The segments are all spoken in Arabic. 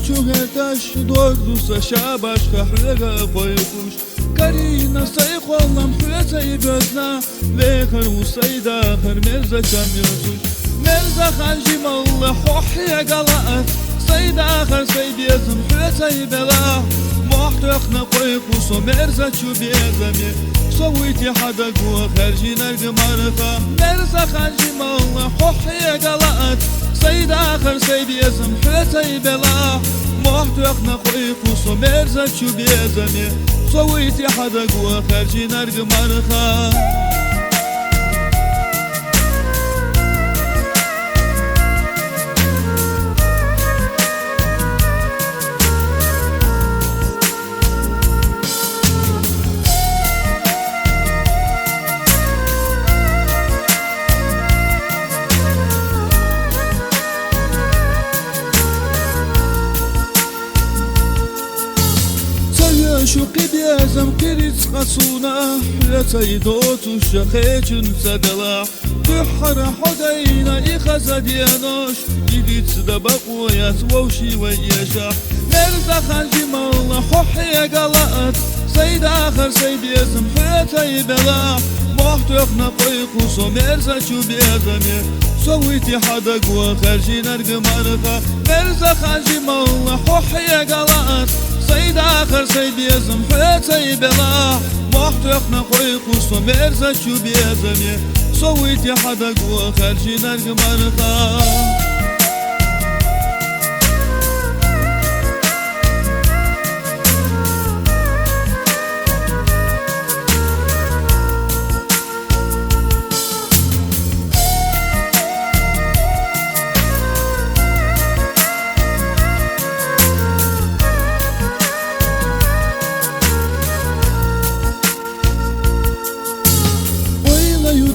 هتاش دوغ شاباش خحلقة خويكوش كارينا سيخولم حوتي بزنا ليخر وسيدا خر مرزا كم يوسوش مرزا خانجي مال خوحي قلقت سيدا خر سيبيزم حوتي بلا محتقنا خويكوش ومرزا شو بيزمي سويتي حدا قوة خارجي نرق مرقة مرزا خانجي مال خوحي قلقت سيدا خر سيبيزم حوتي بلا محتقنا خويكوش ومرزا شو بيزمي سويتي حدا قوة خارجي نرق مرقة شوقي بيزم كريت قصونا حلتي دوت الشخيج سدلا بحر حدينا إخذ ديانوش يديت سدبق ويسووشي ويشا مرزا خانجي مال حوحي قلقت سيد آخر سيد يزم حلتي بلا محتقنا قيقوس ومرزا شو بيزمي سويتي حدا قوة خارجي نرق مرقة مرزا خانجي مال حوحي قلقت سيد آخر سيد بيزم حوتي بلا محتقنا خويقوس ومرزا شو بيزمي سويتي حدا قوة خارجي نرق مرقة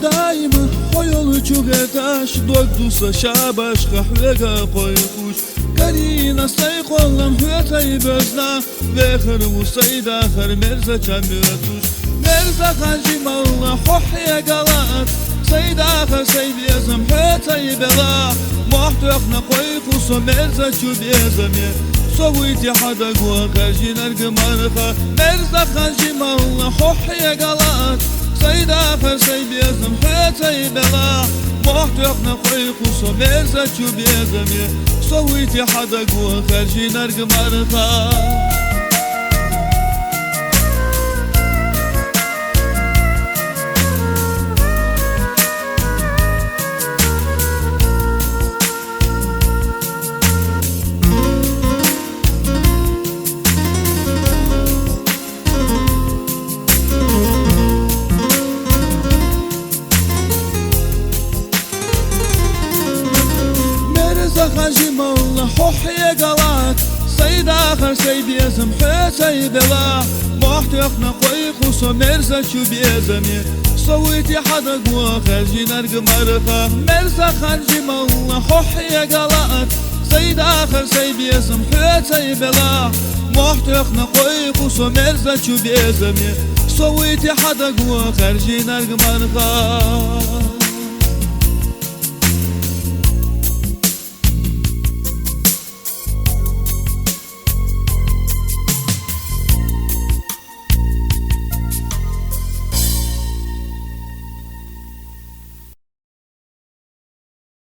دايما خيول جوغتاش دوغ شاباش خحلقة خويكوش كارينا سيخولم حوتي بزنا بخر وسيد آخر مرزا كميوتوش مرزا خانجي مال حوحي قلقت سيد آخر سيد يزم حوتي بلا محتقنا خويكوش ومرزا شو بيزمي سويتي حدا قوة خارجي نرق مرقة مرزا خانجي مال حوحي قلقت سيد آخر سيد بيزم حوتي بلا محتقنا خويقوس ومرزا شو بيزمي سويتي حدا قوة خارجي نرق مرقة خانجي مال حوحي قلقت سيد آخر سيد بيزم حوتي بلا محتقنا خويقوس ومرزا شو بيزمي سويتي حدا قوة خارجي نرق مرقة مرزا خانجي مال حوحي قلقت سيد آخر سيد بيزم حوتي بلا محتقنا خويقوس ومرزا شو بيزمي سويتي حدا قوة خارجي نرق مرقة